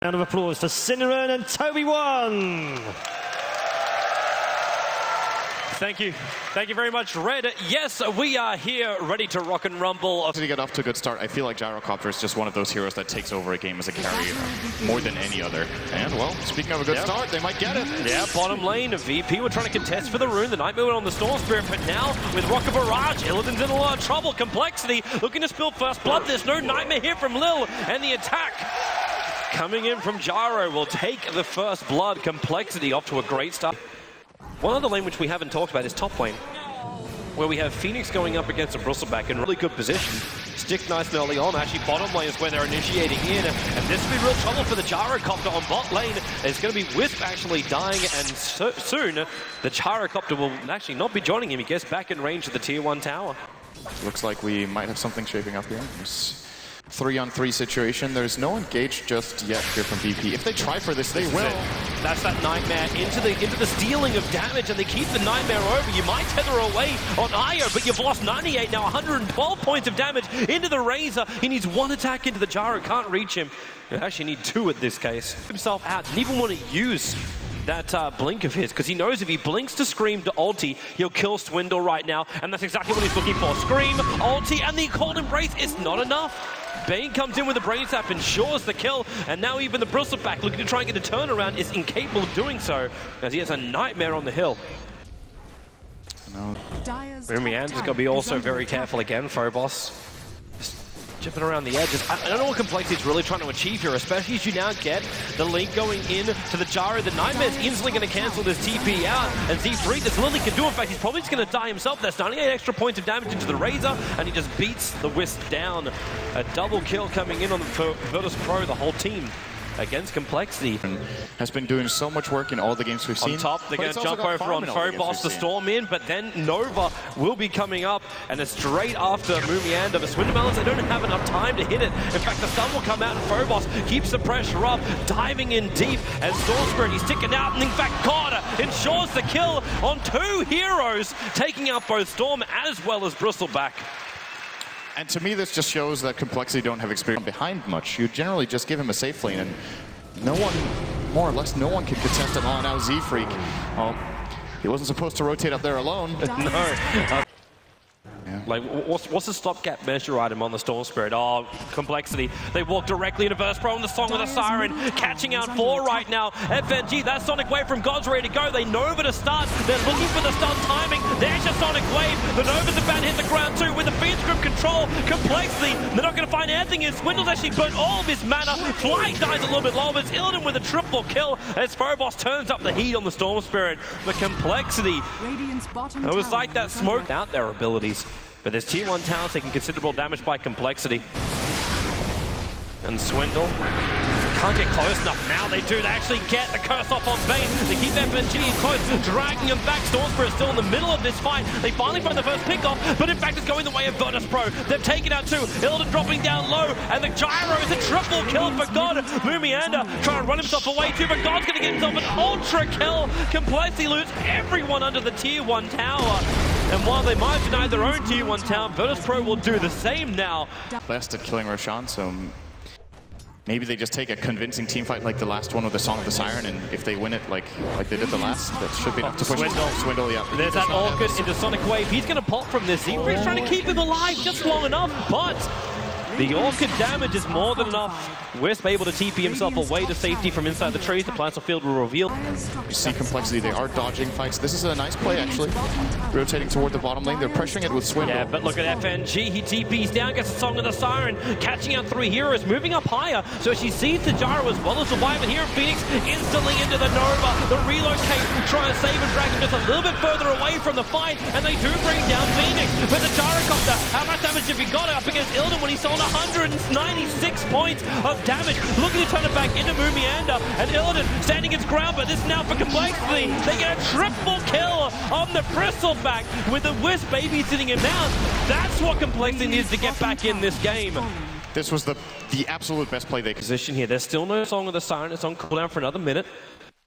Round of applause for Cinnamon and Toby One. Thank you. Thank you very much, Red. Yes, we are here ready to rock and rumble. To get off to a good start, I feel like Gyrocopter is just one of those heroes that takes over a game as a carry more than any other. And, well, speaking of a good start, they might get it. Yeah, bottom lane, VP were trying to contest for the rune. The Nightmare went on the Storm Spirit, but now with Rocket Barrage, Illidan's in a lot of trouble. Complexity looking to spill first blood. There's no Nightmare here from Lil, and the attack coming in from Gyro will take the first blood. Complexity off to a great start. One other lane which we haven't talked about is top lane, where we have Phoenix going up against a Bristleback in really good position. Stick nice and early on. Actually, bottom lane is where they're initiating in, and this will be real trouble for the Gyrocopter on bot lane. It's going to be Wisp actually dying, and soon the Gyrocopter will actually not be joining him. He gets back in range of the tier 1 tower. Looks like we might have something shaping up here. 3-on-3 situation. There's no engage just yet here from VP. If they try for this, they will. That's that Nightmare into the stealing of damage, and they keep the Nightmare over. You might tether away on Io, but you've lost 98 now, 112 points of damage into the Razor. He needs one attack into the Gyro, can't reach him. You actually need two at this case. Himself out, didn't even want to use that blink of his, because he knows if he blinks to Scream to ulti, he'll kill Swindle right now, and that's exactly what he's looking for. Scream, ulti, and the Cold Embrace is not enough. Bane comes in with the Brain Tap, ensures the kill, and now even the Bristleback looking to try and get a turnaround is incapable of doing so, as he has a Nightmare on the hill. Rumian's got to be also very careful again, Phobos. Jumping around the edges. I don't know what Complexity is really trying to achieve here, especially as you now get the link going in to the Gyro. The Nightmare's instantly going to cancel this TP out, and Z3, this Lily can do. In fact, he's probably just going to die himself. That's 98 extra points of damage into the Razor, and he just beats the Wisp down. A double kill coming in on the Virtus Pro, the whole team against Complexity. Has been doing so much work in all the games we've seen. On top, they're going to jump over on Phobos to storm in, but then Nova will be coming up, and it's straight after Mumianda. The Swindlemelons, they don't have enough time to hit it. In fact, the sun will come out, and Phobos keeps the pressure up, diving in deep, and Storm Spirit, he's sticking out, and in fact, Carter ensures the kill on two heroes, taking out both Storm as well as Bristleback. And to me, this just shows that Complexity don't have experience behind much. You generally just give him a safe lane, and no one, more or less, no one can contest it. Oh, now Z-Freak. Well, he wasn't supposed to rotate up there alone. No. Like, what's the stopgap measure item on the Storm Spirit? Oh, Complexity. They walk directly into Virtus Pro on the Song of the Siren, catching out 4 right now. FNG, that Sonic Wave from God's ready to go. They Nova to start. They're looking for the stun timing. There's your Sonic Wave. The Nova's about to hit the ground too with the Fiend's Grip control. Complexity, they're not going to find anything in. Swindle's actually burnt all of his mana. Fly dies a little bit low, but it's Illidan with a triple kill as Phobos turns up the heat on the Storm Spirit. The Complexity, it was like that smoke out their abilities. But there's tier 1 towers taking considerable damage by Complexity. And Swindle can't get close enough. Now they do. They actually get the curse off on Bane. They keep FNG close, dragging him back. Storm Spirit still in the middle of this fight. They finally find the first pick-off, but in fact it's going the way of Virtus Pro. They've taken out 2. Illidan dropping down low, and the Gyro is a triple kill for God. Mumianda trying to run himself away too, but God's going to get himself an ultra kill. Complexity lose everyone under the tier 1 tower. And while they might deny their own tier 1 tower, Virtus Pro will do the same now. Best at killing Roshan, so maybe they just take a convincing team fight like the last one with the Song of the Siren, and if they win it like they did the last, that should be enough to push Swindle, yeah. There's that Orchid into Sonic Wave. He's going to pop from this. Z-Freak's trying to keep him alive just long enough, but the Orchid damage is more than enough. Wisp able to TP himself away to safety from inside the trees. The Placer Field will reveal. You see Complexity, they are dodging fights. This is a nice play, actually. Rotating toward the bottom lane. They're pressuring it with Swindle. Yeah, but look at FNG. He TPs down, gets the Song of the Siren, catching out 3 heroes, moving up higher. So she sees the Gyro as well as the Wyvern here. Phoenix instantly into the Nova. The relocate, trying to save and drag him just a little bit further away from the fight. And they do bring down Phoenix. But the Gyrocopter, how much damage have he got up against Illidan when he sold 196 points of damage? Looking to turn it back into Mumianda, and Illidan standing his ground, but this now for Complexity. They get a triple kill on the Bristleback with the Wisp babysitting him down. That's what Complexity needs to get back in this game. This was the absolute best play they could. Position here. There's still no Song of the Siren. It's on cooldown for another minute.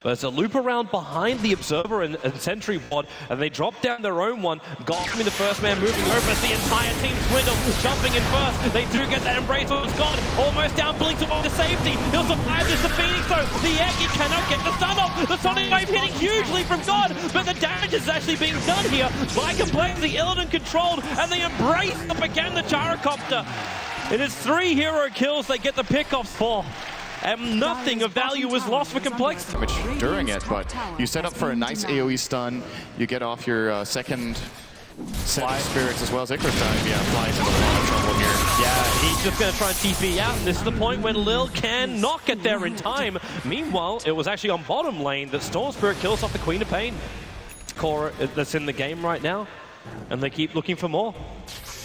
There's a loop around behind the Observer and Sentry Ward, and they drop down their own one. Gotham, the first man moving over as the entire team Swindle jumping in first. They do get that embrace on God. Almost down, blinks away to safety. He'll survive this, the Phoenix though. The Eggy cannot get the stun off. The Sonic Wave hitting hugely from God, but the damage is actually being done here by Complexity. Illidan controlled, and they embrace up again the Gyrocopter. It is 3 hero kills they get the pickoffs for. And nothing of value was lost for Complexity. Damage during it, but you set up for a nice AoE stun. You get off your second set of spirits as well as Icarus time. Yeah, Fly's in a lot of trouble here. Yeah, he's just going to try and TP out, and this is the point when Lil can not get there in time. Meanwhile, it was actually on bottom lane that Storm Spirit kills off the Queen of Pain. Core that's in the game right now, and they keep looking for more.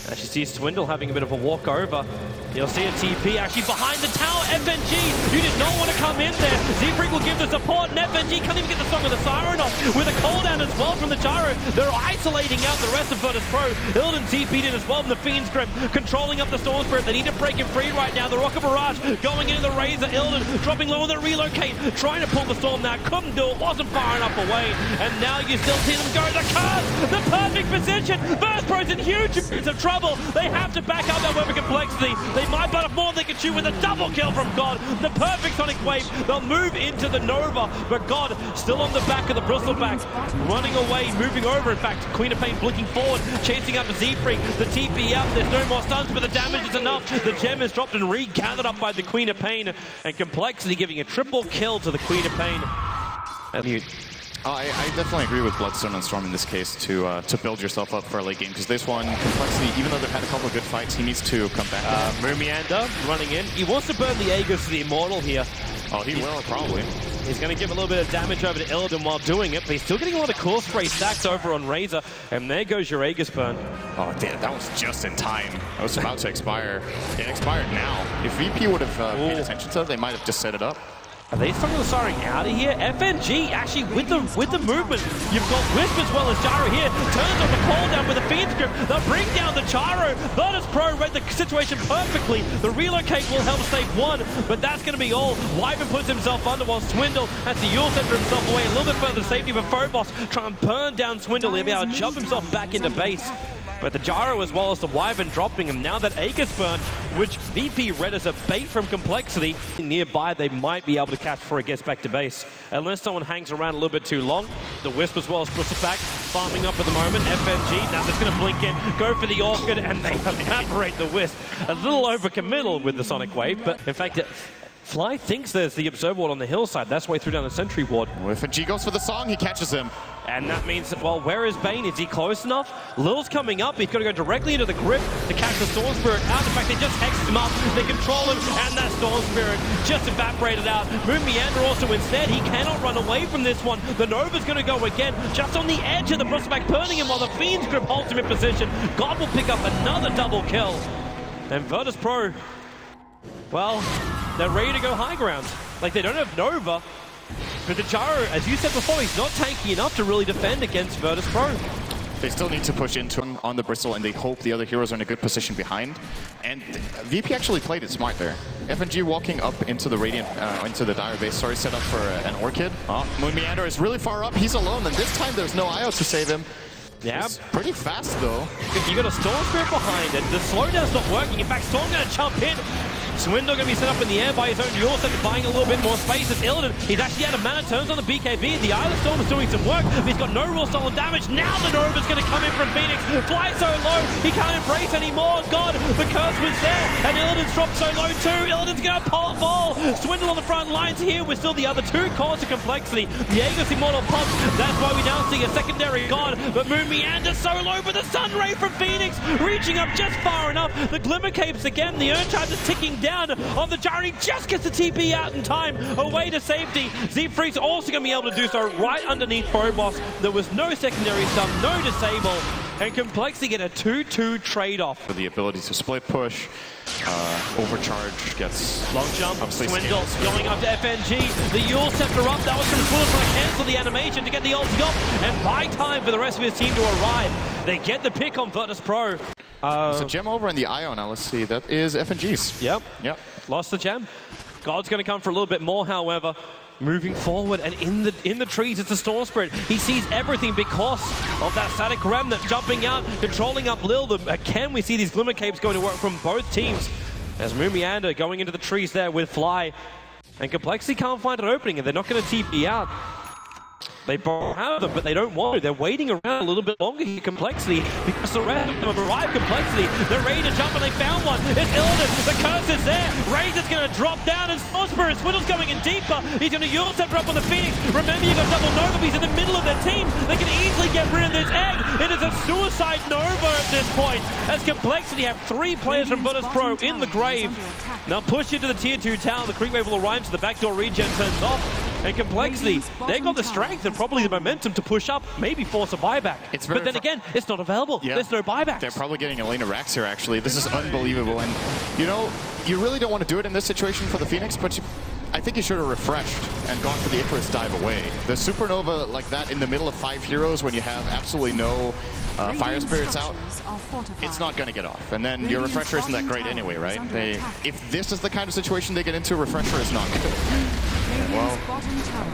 As you see Swindle having a bit of a walkover. You'll see a TP actually behind the tower. FNG, you did not want to come in there. Z-Freak will give the support, and FNG can't even get the Song of the Siren off with a cooldown as well from the Gyro. They're isolating out the rest of Virtus Pro. Illidan TP'd in as well from the Fiend's Grip, controlling up the Storm Spirit. They need to break him free right now. The Rocket Barrage going into the Razor. Illidan dropping low on the relocate, trying to pull the Storm now. Couldn't do it, wasn't far enough away. And now you still see them go. The cast, the perfect position. Virtus Pro's in huge amounts of trouble. They have to back up that weapon Complexity. They might bite off more than they can chew with a double kill from God. The perfect Sonic Wave. They'll move into the Nova, but God still on the back of the Bristleback, running away, moving over. In fact, Queen of Pain blinking forward, chasing up the Z-Freak. The TP out. There's no more stuns, but the damage is enough. The gem is dropped and regathered up by the Queen of Pain, and Complexity giving a triple kill to the Queen of Pain. I definitely agree with Bloodstone and Storm in this case to build yourself up for a late game, because this one, Complexity, even though they've had a couple of good fights, he needs to come back. Mumianda running in. He wants to burn the Aegis to the Immortal here. Oh, he will, probably. He's going to give a little bit of damage over to Illidan while doing it, but he's still getting a lot of core spray stacks over on Razor, and there goes your Aegis burn. Oh, damn, that was just in time. That was about to expire. It expired now. If VP would have paid attention to it, they might have just set it up. Are they Song of the Siren out of here? FNG actually with the movement. You've got Wisp as well as Gyro here. Turns on the cooldown with a Fiend's Grip. They'll bring down the Gyro. Virtus Pro read the situation perfectly. The relocate will help save one, but that's going to be all. Wyvern puts himself under while Swindle has to Yule center himself away a little bit further to safety, but Phobos try and burn down Swindle. He'll be able to jump himself back into base. But the Gyro as well as the Wyvern dropping him. Now that Aegis burn, which VP read as a bait from Complexity, nearby they might be able to catch before it gets back to base. Unless someone hangs around a little bit too long. The Wisp as well as Bristleback farming up at the moment. FNG, now that's going to blink in, go for the Orchid, and they evaporate the Wisp. A little overcommittal with the Sonic Wave, but in fact, Fly thinks there's the Observer Ward on the hillside. That's way through down the Sentry Ward. Well, if FNG goes for the song, he catches him. And that means, well, where is Bane? Is he close enough? Lil's coming up. He's got to go directly into the grip to catch the Storm Spirit out. In fact, they just hexed him up. They control him, and that Storm Spirit just evaporated out. Moon Meander also instead. He cannot run away from this one. The Nova's going to go again, just on the edge of the Bristleback, burning him while the Fiend's Grip holds him in position. God will pick up another double kill. And Virtus Pro, well, they're ready to go high ground. Like, they don't have Nova. But the Gyro, as you said before, he's not tanky enough to really defend against Virtus Pro. They still need to push into him on the Bristle, and they hope the other heroes are in a good position behind. And VP actually played it smart there. FNG walking up into the Radiant, into the Dire base, sorry, set up for an Orchid. Moon Meander is really far up, he's alone, and this time there's no IO to save him. Yeah. It's pretty fast though. You got a Storm Spirit behind it. The slowdown's not working. In fact, Storm going to jump in. Swindle going to be set up in the air by his own Yule Center, buying a little bit more space. As Illidan, he's actually out of mana, turns on the BKB. The Eye of the Storm is doing some work, but he's got no real solid damage. Now the Nova's going to come in from Phoenix. Fly so low, he can't embrace anymore. God, the curse was there, and Illidan's dropped so low too. Illidan's going to fall. Swindle on the front lines here with still the other two cores of Complexity. The Aegis Immortal pops. That's why we now see a secondary God, but Moon Meander so low, but the Sun Ray from Phoenix reaching up just far enough. The Glimmer Capes again. The Urn Charge is ticking down on the Gyro. He just gets the TP out in time, away to safety. Z-Freak's also going to be able to do so right underneath Phobos. There was no secondary stun, no disable, and Complexity get a 2-2 trade-off. For the ability to split push, overcharge gets... Long jump, Swindle going up to FNG. The Yule Scepter up, that was from Swindle trying to cancel the animation to get the ulti up, and buy time for the rest of his team to arrive. They get the pick on Virtus Pro. So gem over in the IO now, let's see, that is FNG's. Yep. Lost the gem. God's going to come for a little bit more, however. Moving forward, and in the trees, it's a Storm Spirit. He sees everything because of that static remnant jumping out, controlling up Lil. Again, we see these Glimmer Capes going to work from both teams. As Mumiander going into the trees there with Fly. And Complexity can't find an opening, and they're not going to TP out. They both have them, but they don't want to. They're waiting around a little bit longer here, Complexity, because the rest of them have arrived. Complexity, they're ready to jump, and they found one. It's Illidan, the curse is there. Razor's going to drop down, and Storm Spirit, Swindle's going in deeper. He's going to Euro Scepter up on the Phoenix. Remember, you've got double Nova Bees in the middle of their team. They can easily get rid of this egg. It is a suicide Nova at this point, as Complexity have 3 players from Virtus Pro in the grave. Now push into the tier 2 tower. The Creep Wave will arrive, so the backdoor regen turns off. And Complexity, they've got the strength and probably the momentum to push up, maybe force a buyback. But then again, it's not available. Yeah. There's no buyback. They're probably getting Elena Rax here, actually. This is unbelievable. And, you know, you really don't want to do it in this situation for the Phoenix, but I think you should have refreshed and gone for the Icarus dive away. The Supernova like that in the middle of 5 heroes when you have absolutely no Fire Spirits out, it's not going to get off. And then your refresher isn't that great anyway, right? If this is the kind of situation they get into, refresher is not good. Well,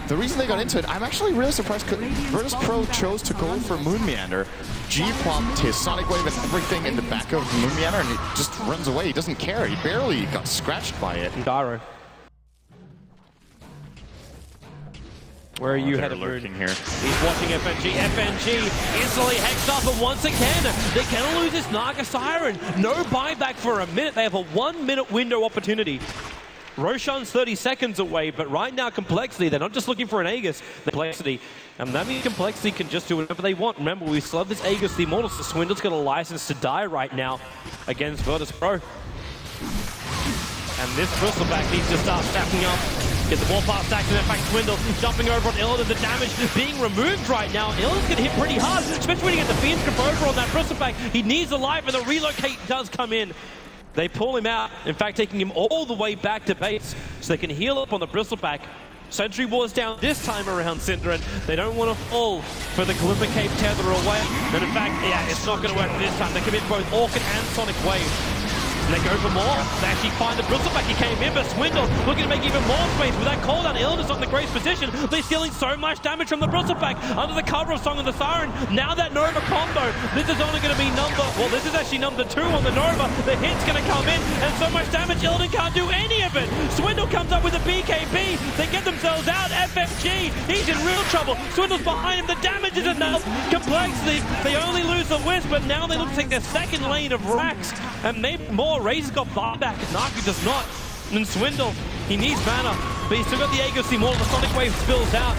the reason they got into it, I'm actually really surprised. Virtus Pro chose to go for Moon Meander. G plopped his Sonic Wave and everything in the back of Moon Meander, and he just runs away. He doesn't care. He barely got scratched by it. Gyro. Where are you headed, lurking here? He's watching FNG. FNG instantly hexed up, but once again, they're going to lose this Naga Siren. No buyback for a minute. They have a 1-minute window opportunity. Roshan's 30 seconds away, but right now Complexity, they're not just looking for an Aegis, Complexity. And that means Complexity can just do whatever they want. Remember, we still have this Aegis, the Immortals, so Swindle's got a license to die right now against Virtus Pro. And this Bristleback needs to start stacking up. Get the ball past stacks, and in fact Swindle jumping over on Illidan. The damage being removed right now. Illidan's going to hit pretty hard, especially when you get the Fiend's Grip over on that Bristleback. He needs a life, and the relocate does come in. They pull him out, in fact taking him all the way back to base so they can heal up on the Bristleback. Sentry Wars down this time around Synderen. They don't want to fall for the Glimmer Cape tether away. And in fact, yeah, it's not going to work this time. They commit both Orchid and Sonic Wave. And they go for more. They actually find the Bristleback. He came in, but Swindle looking to make even more space with that cooldown. Illness on the Grace position. They're stealing so much damage from the Bristleback under the cover of Song of the Siren. Now that Nova combo, this is only going to be this is actually number 2 on the Nova. The hit's going to come in, and so much damage, Illidan can't do any of it. Swindle comes up with a BKB. They get themselves out. FFG, he's in real trouble. Swindle's behind him. The damage is enough. Complexity, they only lose the Wisp, but now they look to take their second lane of Rax, and maybe more. Razor's got buyback, Naku does not. And Swindle, he needs mana, but he's still got the Aegis Immortal. The Sonic Wave spills out.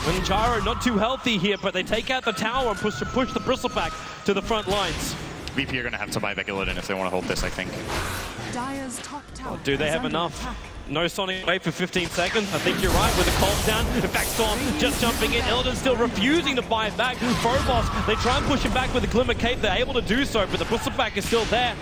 And Gyro not too healthy here, but they take out the tower and push the Bristleback to the front lines. VP are going to have to buy back Illidan if they want to hold this, I think. Do they have enough? No Sonic Wave for 15 seconds. I think you're right with the CoL down. In fact, Storm just jumping in. Illidan still refusing to buy back. Phobos, they try and push him back with the Glimmer Cape. They're able to do so, but the Bristleback is still there.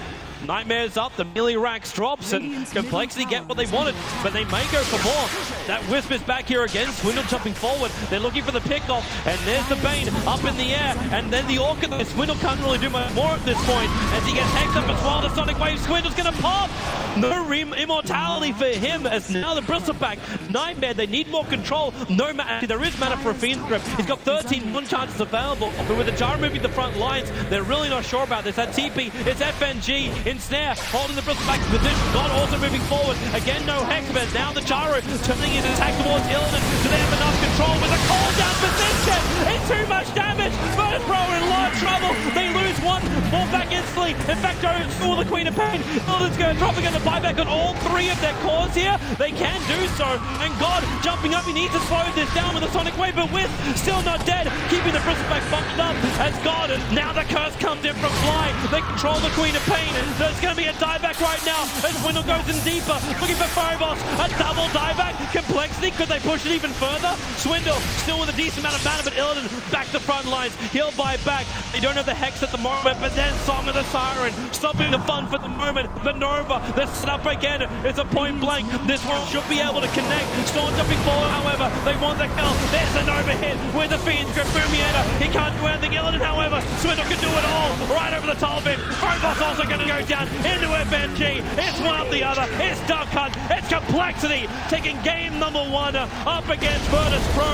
Nightmare's up, the melee Rax drops, and Complexity get what they wanted, but they may go for more. That Wisp is back here again, Swindle jumping forward, they're looking for the pickoff, and there's the Bane up in the air, and then the Orchid. Swindle can't really do much more at this point, as he gets hexed up as well. The Sonic Wave, Swindle's gonna pop! No immortality for him, as now the Bristleback. Nightmare, they need more control. No mana, there is mana for a Fiend's Grip. He's got 13 one-chances available, but with the Jar moving the front lines, they're really not sure about this. That TP, it's FNG, Snare, holding the Bristleback position. God also moving forward. Again, no Hex, but now the Gyro turning his attack towards Illidan. Do they have enough control with a call down position? It's too much damage. Virtus Pro are in a lot of trouble. They lose one, fall back instantly. In fact, don't fool the Queen of Pain. Illidan's going to drop again to buyback on all 3 of their cores here. They can do so. And God jumping up, he needs to slow this down with a Sonic Wave, but with still not dead, keeping the Bristleback bunched up as God. And now the curse comes in from Fly. They control the Queen of Pain. There's going to be a dieback right now as Swindle goes in deeper, looking for Phobos. A double dieback. Complexity, could they push it even further? Swindle still with a decent amount of mana, but Illidan back to front lines. He'll buy back. They don't have the Hex at the moment, but then Song of the Siren stopping the fun for the moment. But Nova, they're set up again. It's a point blank. This one should be able to connect. Storm jumping forward, however, they want the kill. There's a Nova hit with the Fiend. Grifumiator, he can't do anything. Illidan, however, Swindle can do it all. Right over the top of him. Phobos also going to go down into FNG. It's one up the other. It's Duck Hunt. It's Complexity taking game number 1 up against Virtus Pro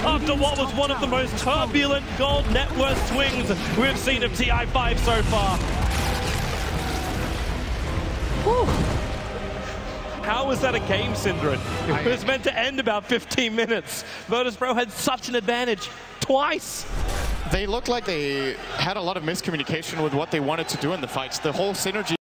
after what was one of the most turbulent gold net worth swings we've seen of TI5 so far. Whew. How was that a game, Synderen? It was meant to end about 15 minutes. Virtus Pro had such an advantage twice. They looked like they had a lot of miscommunication with what they wanted to do in the fights. The whole synergy